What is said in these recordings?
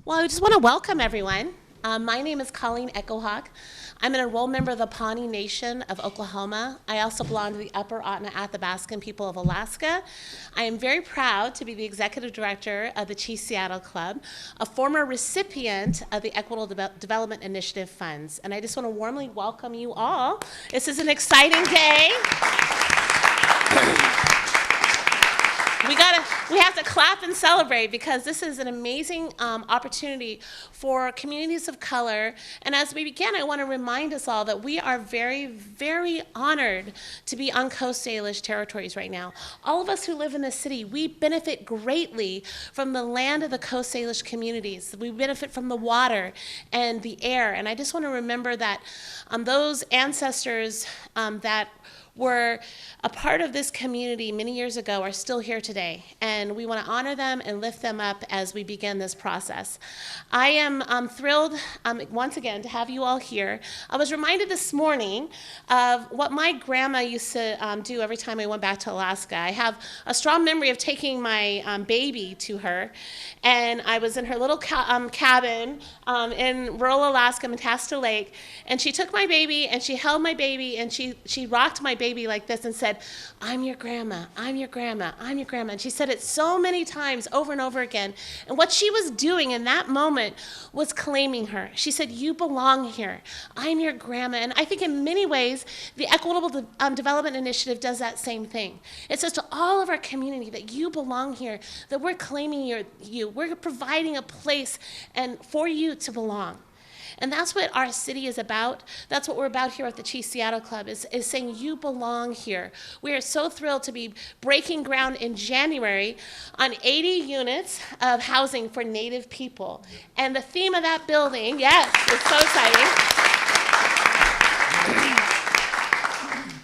Well, I just want to welcome everyone. My name is Colleen Echohawk. I'm an enrolled member of the Pawnee Nation of Oklahoma. I also belong to the Upper Otna-Athabascan people of Alaska. I am very proud to be the executive director of the Chief Seattle Club, a former recipient of the Equitable Development Initiative funds. And I just want to warmly welcome you all. This is an exciting day. We have to clap and celebrate because this is an amazing opportunity for communities of color. And as we begin, I want to remind us all that we are very, very honored to be on Coast Salish territories right now. All of us who live in this city, we benefit greatly from the land of the Coast Salish communities. We benefit from the water and the air. And I just want to remember that those ancestors that were a part of this community many years ago are still here today. And we want to honor them and lift them up as we begin this process. I am thrilled once again to have you all here. I was reminded this morning of what my grandma used to do every time I went back to Alaska. I have a strong memory of taking my baby to her. And I was in her little cabin in rural Alaska, Metasta Lake. And she took my baby and she held my baby and she rocked my baby like this and said, "I'm your grandma, I'm your grandma, I'm your grandma." And she said it so many times over and over again. And what she was doing in that moment was claiming her. She said, "You belong here. I'm your grandma." And I think in many ways, the Equitable Development Initiative does that same thing. It says to all of our community that you belong here, that we're claiming you. We're providing a place and for you to belong. And that's what our city is about. That's what we're about here at the Chief Seattle Club, is saying you belong here. We are so thrilled to be breaking ground in January on 80 units of housing for Native people. And the theme of that building, yes, it's so exciting.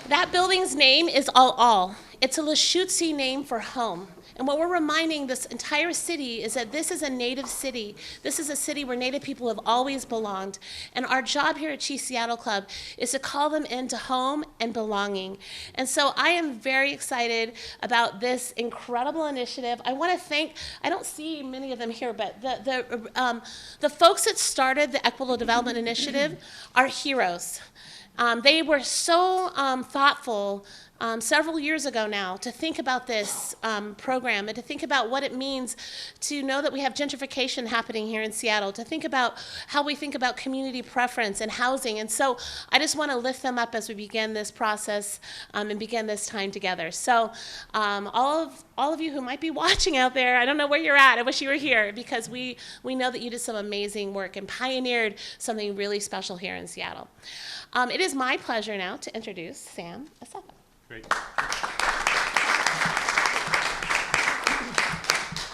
That building's name is All. It's a Lushootseed name for home. And what we're reminding this entire city is that this is a Native city. This is a city where Native people have always belonged. And our job here at Chief Seattle Club is to call them into home and belonging. And so I am very excited about this incredible initiative. I want to thank, I don't see many of them here, but the folks that started the Equitable Development Initiative are heroes. They were so thoughtful several years ago now to think about this program and to think about what it means to know that we have gentrification happening here in Seattle, to think about how we think about community preference and housing. And so I just want to lift them up as we begin this process and begin this time together. So all of you who might be watching out there, I don't know where you're at, I wish you were here, because we know that you did some amazing work and pioneered something really special here in Seattle. It is my pleasure now to introduce Sam Assefa. Great.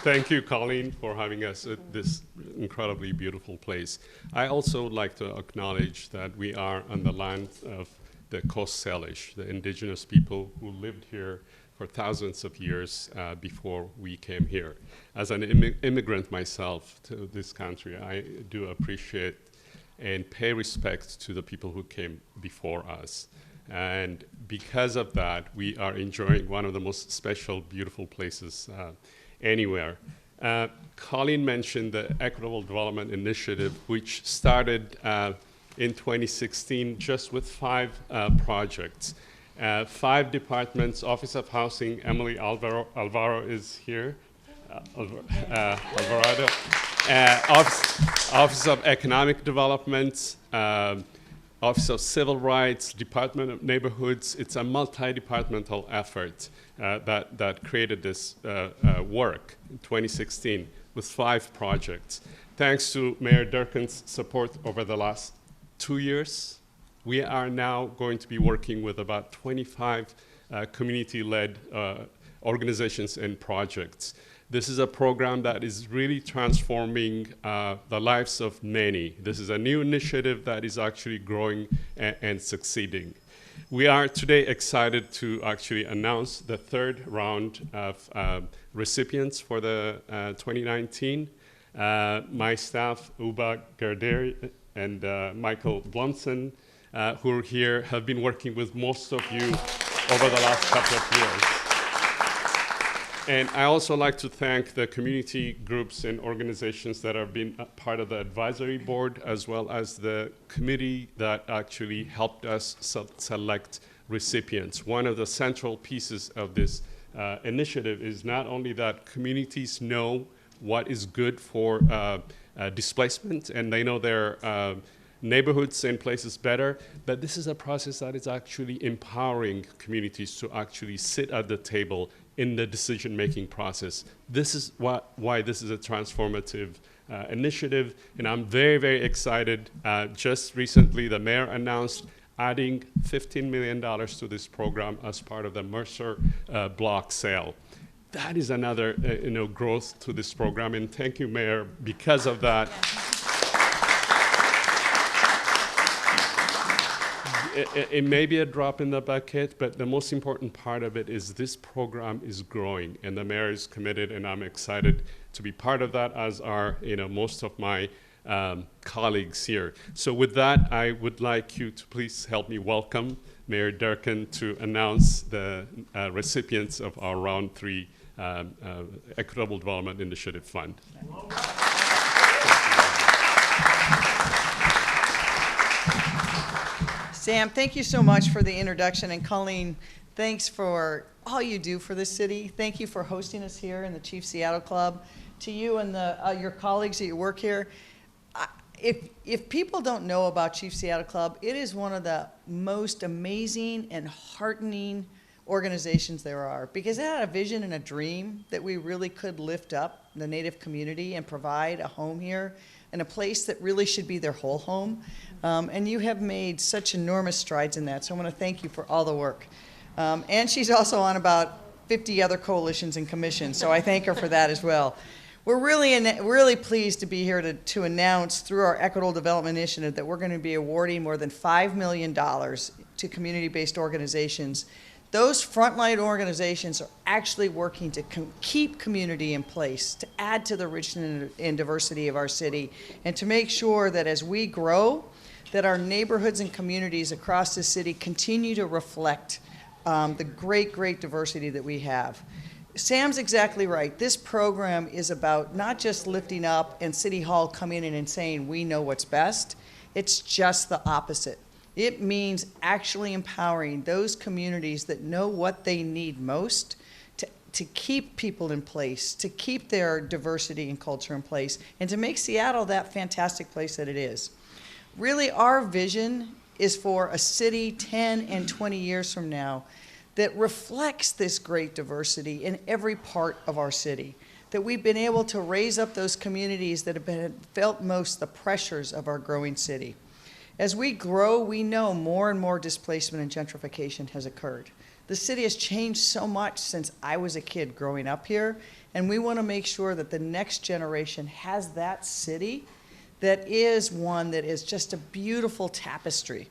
Thank you, Colleen, for having us at this incredibly beautiful place. I also would like to acknowledge that we are on the land of the Coast Salish, the indigenous people who lived here for thousands of years before we came here. As an immigrant myself to this country, I do appreciate and pay respect to the people who came before us. And because of that, we are enjoying one of the most special, beautiful places anywhere. Colleen mentioned the Equitable Development Initiative, which started in 2016 just with 5 projects. 5 departments: Office of Housing, Emily Alvaro is here, Alvarado, Office of Economic Development, Office of Civil Rights, Department of Neighborhoods. It's a multi-departmental effort that created this work in 2016 with 5 projects. Thanks to Mayor Durkan's support over the last 2 years, we are now going to be working with about 25 community-led organizations and projects. This is a program that is really transforming the lives of many. This is a new initiative that is actually growing and succeeding. We are today excited to actually announce the 3rd round of recipients for the 2019. My staff, Uba Garderi and Michael Blumson, who are here, have been working with most of you over the last couple of years. And I also like to thank the community groups and organizations that have been a part of the advisory board, as well as the committee that actually helped us select recipients. One of the central pieces of this initiative is not only that communities know what is good for displacement, and they know their neighborhoods and places better, but this is a process that is actually empowering communities to actually sit at the table in the decision-making process. This is why this is a transformative initiative, and I'm very, very excited. Just recently, the mayor announced adding $15 million to this program as part of the Mercer block sale. That is another growth to this program, and thank you, Mayor, because of that. It may be a drop in the bucket, but the most important part of it is this program is growing, and the mayor is committed, and I'm excited to be part of that, as are most of my colleagues here. So with that, I would like you to please help me welcome Mayor Durkan to announce the recipients of our Round 3 Equitable Development Initiative Fund. Sam, thank you so much for the introduction, and Colleen, thanks for all you do for this city. Thank you for hosting us here in the Chief Seattle Club. To you and your colleagues that you work here, if people don't know about Chief Seattle Club, it is one of the most amazing and heartening organizations there are, because it had a vision and a dream that we really could lift up the Native community and provide a home here and a place that really should be their whole home. And you have made such enormous strides in that, so I want to thank you for all the work. And she's also on about 50 other coalitions and commissions, so I thank her for that as well. We're really pleased to be here to announce through our Equitable Development Initiative that we're going to be awarding more than $5 million to community-based organizations. Those frontline organizations are actually working to keep community in place, to add to the richness and diversity of our city, and to make sure that as we grow, that our neighborhoods and communities across the city continue to reflect the great diversity that we have. Sam's exactly right. This program is about not just lifting up and City Hall coming in and saying we know what's best. It's just the opposite. It means actually empowering those communities that know what they need most to keep people in place, to keep their diversity and culture in place, and to make Seattle that fantastic place that it is. Really, our vision is for a city 10 and 20 years from now that reflects this great diversity in every part of our city, that we've been able to raise up those communities that have felt most the pressures of our growing city. As we grow, we know more and more displacement and gentrification has occurred. The city has changed so much since I was a kid growing up here, and we want to make sure that the next generation has that city that is one that is just a beautiful tapestry.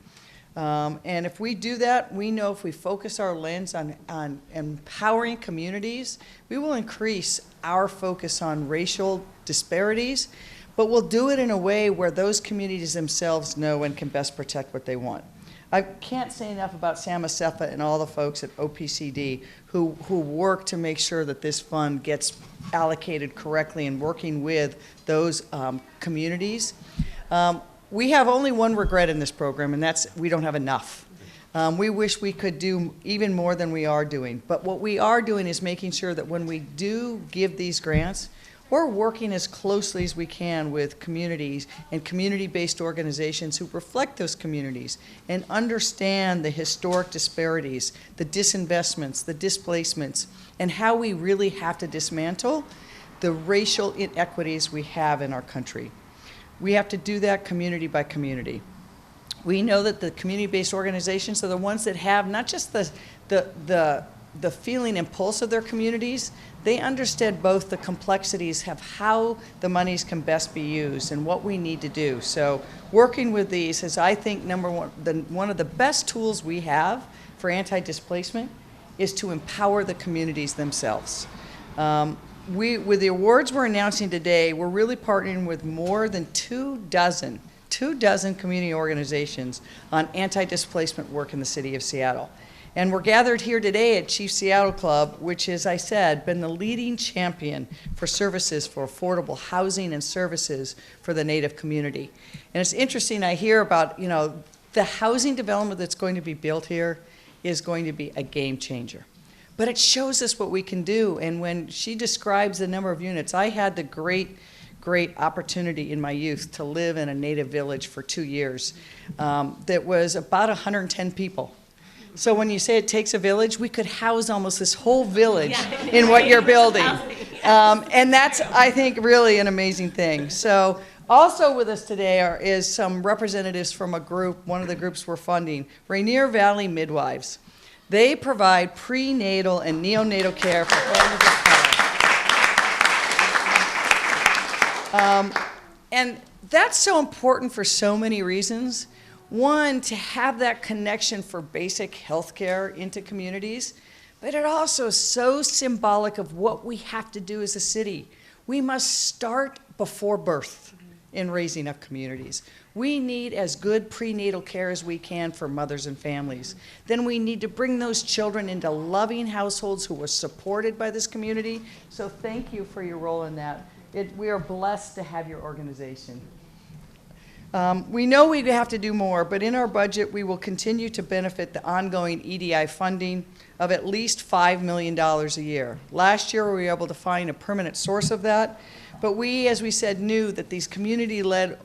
And if we do that, we know if we focus our lens on empowering communities, we will increase our focus on racial disparities, but we'll do it in a way where those communities themselves know and can best protect what they want. I can't say enough about Sam Asefa and all the folks at OPCD who work to make sure that this fund gets allocated correctly and working with those communities. We have only one regret in this program, and that's we don't have enough. We wish we could do even more than we are doing. But what we are doing is making sure that when we do give these grants, we're working as closely as we can with communities and community-based organizations who reflect those communities and understand the historic disparities, the disinvestments, the displacements, and how we really have to dismantle the racial inequities we have in our country. We have to do that community by community. We know that the community-based organizations are the ones that have not just the feeling and pulse of their communities, they understand both the complexities of how the monies can best be used and what we need to do. So working with these is, I think, number one, one of the best tools we have for anti-displacement is to empower the communities themselves. With the awards we're announcing today, we're really partnering with more than 24 community organizations on anti-displacement work in the city of Seattle. And we're gathered here today at Chief Seattle Club, which has, I said, been the leading champion for services for affordable housing and services for the Native community. And it's interesting, I hear about, the housing development that's going to be built here is going to be a game changer. But it shows us what we can do. And when she describes the number of units, I had the great opportunity in my youth to live in a Native village for 2 years that was about 110 people. So when you say it takes a village, we could house almost this whole village in what you're building. And that's, I think, really an amazing thing. So also with us today is some representatives from a group, one of the groups we're funding, Rainier Valley Midwives. They provide prenatal and neonatal care for families of color. And that's so important for so many reasons. One, to have that connection for basic health care into communities, but it also is so symbolic of what we have to do as a city. We must start before birth in raising up communities. We need as good prenatal care as we can for mothers and families. Then we need to bring those children into loving households who are supported by this community. So thank you for your role in that. We are blessed to have your organization. We know we have to do more, but in our budget, we will continue to benefit the ongoing EDI funding of at least $5 million a year. Last year, we were able to find a permanent source of that, but we, as we said, knew that these community-led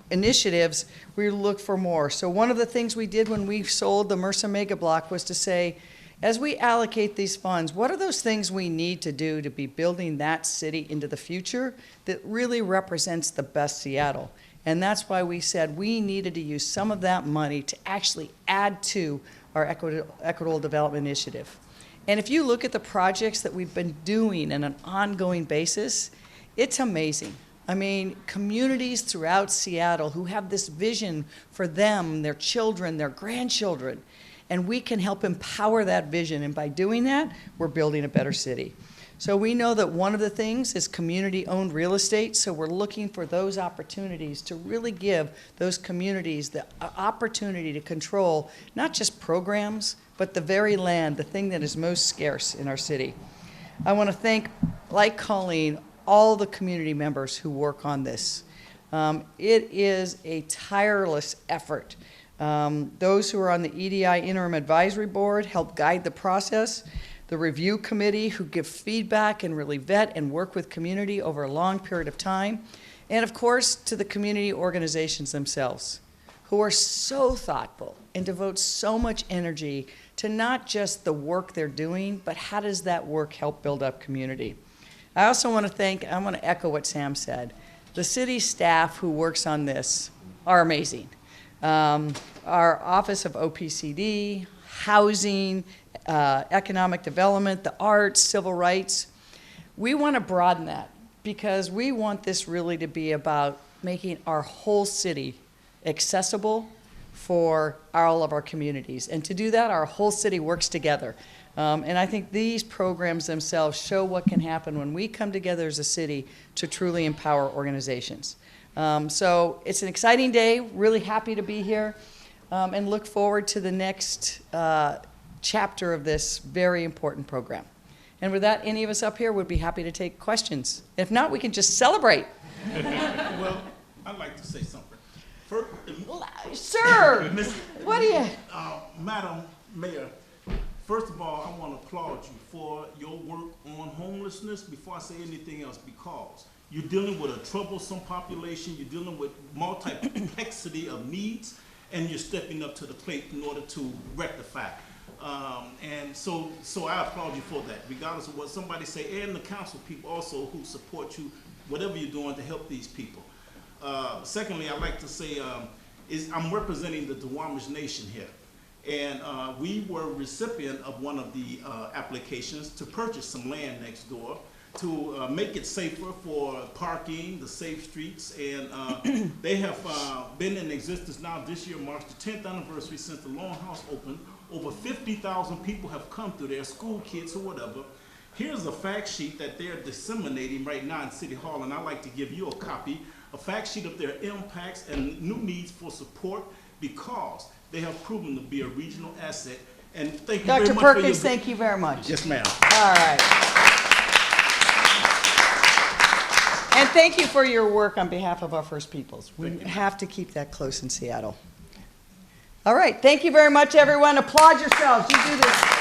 initiatives, we look for more. So one of the things we did when we sold the MRSA Mega Block was to say, as we allocate these funds, what are those things we need to do to be building that city into the future that really represents the best Seattle? And that's why we said we needed to use some of that money to actually add to our Equitable Development Initiative. And if you look at the projects that we've been doing on an ongoing basis, it's amazing. I mean, communities throughout Seattle who have this vision for them, their children, their grandchildren, and we can help empower that vision. And by doing that, we're building a better city. So we know that one of the things is community-owned real estate, so we're looking for those opportunities to really give those communities the opportunity to control not just programs, but the very land, the thing that is most scarce in our city. I want to thank, like Colleen, all the community members who work on this. It is a tireless effort. Those who are on the EDI Interim Advisory Board help guide the process. The review committee who give feedback and really vet and work with community over a long period of time. And of course, to the community organizations themselves, who are so thoughtful and devote so much energy to not just the work they're doing, but how does that work help build up community. I also want to echo what Sam said. The city staff who works on this are amazing. Our Office of OPCD, housing, economic development, the arts, civil rights. We want to broaden that because we want this really to be about making our whole city accessible for all of our communities. And to do that, our whole city works together. And I think these programs themselves show what can happen when we come together as a city to truly empower organizations. So it's an exciting day, really happy to be here, and look forward to the next chapter of this very important program. And with that, any of us up here would be happy to take questions. If not, we can just celebrate. Well, I'd like to say something. First, Sir, what do you? Madam Mayor, first of all, I want to applaud you for your work on homelessness before I say anything else, because you're dealing with a troublesome population, you're dealing with multi-complexity of needs, and you're stepping up to the plate in order to rectify. And so I applaud you for that, regardless of what somebody say, and the council people also who support you, whatever you're doing to help these people. Secondly, I'd like to say I'm representing the Duwamish Nation here. And we were recipient of one of the applications to purchase some land next door to make it safer for parking, the safe streets, and they have been in existence now. This year marks the 10th anniversary since the Longhouse opened. Over 50,000 people have come through there, school kids or whatever. Here's a fact sheet that they're disseminating right now in City Hall, and I'd like to give you a copy, a fact sheet of their impacts and new needs for support, because they have proven to be a regional asset And thank you very Dr. much for Perkins, your... thank you very much. Yes, ma'am. All right. And thank you for your work on behalf of our First Peoples. We have to keep that close in Seattle. All right, thank you very much, everyone. Applaud yourselves. You do this.